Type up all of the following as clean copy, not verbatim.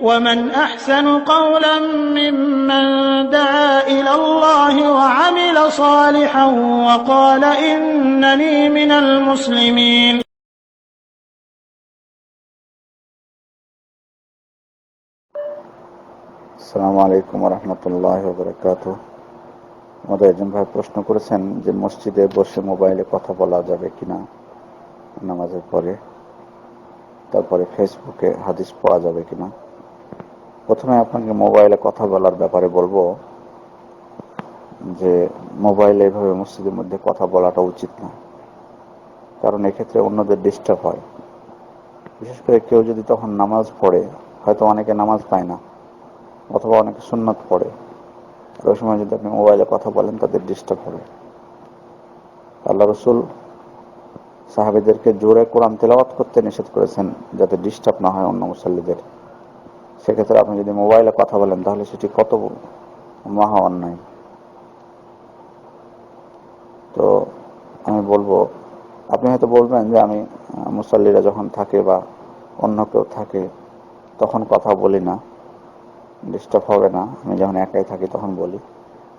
ومن أحسن قولا ممن دعا إلى الله وعمل صالحا وقال إنني من المسلمين. আসসালামু আলাইকুম ওয়া রাহমাতুল্লাহি ওয়া বারাকাতুহু। আমাদের একজন ভাই প্রশ্ন করেছেন যে মসজিদে বসে মোবাইলে কথা বলা যাবে কিনা নামাজের পরে, তারপরে ফেসবুকে হাদিস পড়া যাবে কিনা। প্রথমে আপনাকে মোবাইলে কথা বলার ব্যাপারে বলবো যে মোবাইলে এভাবে মসজিদের মধ্যে কথা বলাটা উচিত না, কারণ এক্ষেত্রে অন্যদের ডিস্টার্ব হয়। বিশেষ করে কেউ যদি তখন নামাজ পড়ে, হয়তো অনেকে নামাজ পায় না অথবা অনেকে সুন্নত পড়ে, আর ওই সময় যদি আপনি মোবাইলে কথা বলেন তাদের ডিস্টার্ব হবে। আল্লাহ রসুল সাহাবীদেরকে জোরে কোরআন তেলাওয়াত করতে নিষেধ করেছেন যাতে ডিস্টার্ব না হয় অন্য মুসাল্লিদের। সেক্ষেত্রে আপনি যদি মোবাইলে কথা বলেন তাহলে সেটি কত মহা অন্যায়। তো আমি বলবো, আপনি হয়তো বলবেন যে আমি মুসাল্লিরা যখন থাকে বা অন্য কেউ থাকে তখন কথা বলি না, ডিস্টার্ব হবে না, আমি যখন একাই থাকি তখন বলি।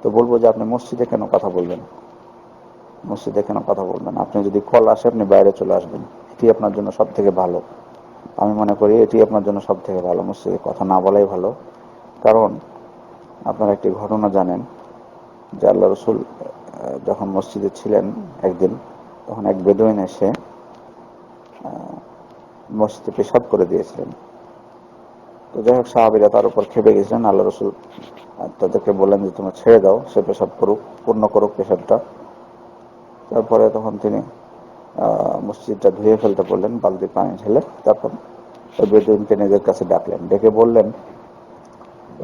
তো বলবো যে আপনি মসজিদে কেন কথা বলবেন, মসজিদে কেন কথা বলবেন? আপনি যদি কল আসে আপনি বাইরে চলে আসবেন, এটি আপনার জন্য সব থেকে ভালো। আমি মনে করি এটি আপনার জন্য সব থেকে ভালো, মসজিদে কথা না বলাই ভালো। কারণ আপনারা একটি ঘটনা জানেন যে আল্লাহ রসুল যখন মসজিদে ছিলেন একদিন, তখন এক বেদুইন এসে মসজিদে পেশাব করে দিয়েছিলেন। তো যাই হোক, সাহাবীরা তার উপর খেপে গেছিলেন। আল্লাহ রসুল তাদেরকে বললেন যে তোমরা ছেড়ে দাও, সে পেশাব করুক, পূর্ণ করুক পেশাবটা। তারপরে তখন তিনি মসজিদটা ধুয়ে ফেলতে বললেন বালতি পানি ঢেলে। তারপর ওই বেদুইনকে নিজের কাছে ডাকলেন, ডেকে বললেন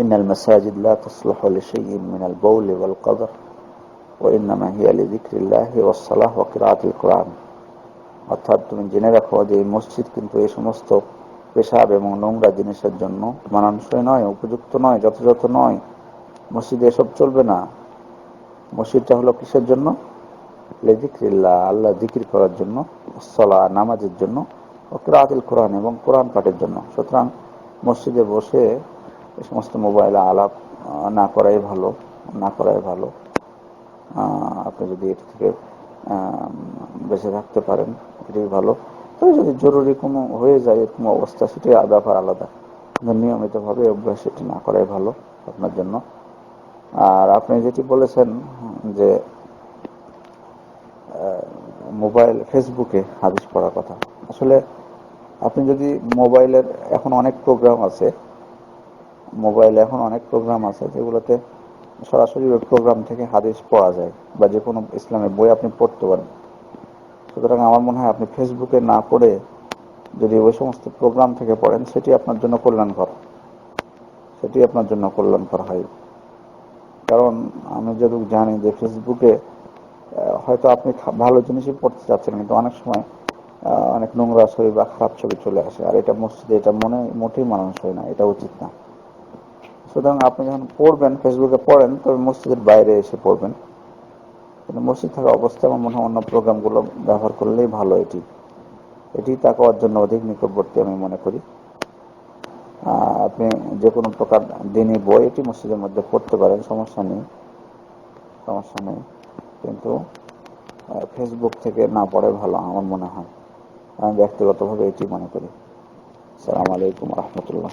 ইন্নাল মাসাজিদ লা তাসলুহু লিশাইইন মিনাল বাউলি ওয়াল কাদর ওয়া ইন্নামা হিয়া লিযিকরিল্লাহি ওয়াস সালাহ ওয়া কিরাআতিল কুরআন। অর্থাৎ তুমি জেনে রাখো যে এই মসজিদ কিন্তু এই সমস্ত পেশাব এবং নোংরা জিনিসের জন্য মানানসই নয়, উপযুক্ত নয়, যথাযথ নয়। মসজিদে এসব চলবে না। মসজিদটা হলো কিসের জন্য? লিযিকরিল্লাহ, আল্লাহ জিকির করার জন্য, সালাহ নামাজের জন্য, ও কিরাআতিল কুরআন এবং কোরআন পাঠের জন্য। সুতরাং মসজিদে বসে এই সমস্ত মোবাইলে আলাপ না করাই ভালো, না করাই ভালো। আপনি যদি এটি থেকে বেঁচে থাকতে পারেন এটাই ভালো। তবে যদি জরুরি কোনো হয়ে যায় এরকম অবস্থা, সেটি ব্যাপার আলাদা। নিয়মিতভাবে অভ্যাস এটি না করাই ভালো আপনার জন্য। আর আপনি যেটি বলেছেন যে মোবাইল ফেসবুকে হাদিস পড়ার কথা, আসলে আপনি যদি মোবাইলের এখন অনেক প্রোগ্রাম আছে, মোবাইলে এখন অনেক প্রোগ্রাম আছে যেগুলোতে সরাসরি ওই প্রোগ্রাম থেকে হাদিস পড়া যায় বা যে কোনো ইসলামের বই আপনি পড়তে পারেন। সুতরাং আমার মনে হয় আপনি ফেসবুকে না পড়ে যদি ওই সমস্ত প্রোগ্রাম থেকে পড়েন সেটি আপনার জন্য কল্যাণকর, সেটি আপনার জন্য কল্যাণকর হয়। কারণ আমি যতটুকু জানি যে ফেসবুকে হয়তো আপনি ভালো জিনিসই পড়তে চাচ্ছেন, কিন্তু অনেক সময় অনেক নোংরা ছবি বা খারাপ ছবি চলে আসে, আর এটা মসজিদে এটা মোটেই মানানসই না, এটা উচিত না। সুতরাং আপনি যখন পড়বেন, ফেসবুকে পড়েন, তবে মসজিদের বাইরে এসে পড়বেন। কিন্তু মসজিদ থাকা অবস্থায় আমার মনে হয় অন্য প্রোগ্রামগুলো ব্যবহার করলেই ভালো। এটি তাকওয়ার জন্য অধিক নিকটবর্তী আমি মনে করি। আপনি যে কোনো প্রকার দ্বীনি বই এটি মসজিদের মধ্যে পড়তে পারেন, সমস্যা নেই, সমস্যা নেই। কিন্তু ফেসবুক থেকে না পড়াই ভালো আমার মনে হয়। আমি ব্যক্তিগতভাবে এটি মনে করি। আসসালামু আলাইকুম ওয়া রাহমাতুল্লাহ।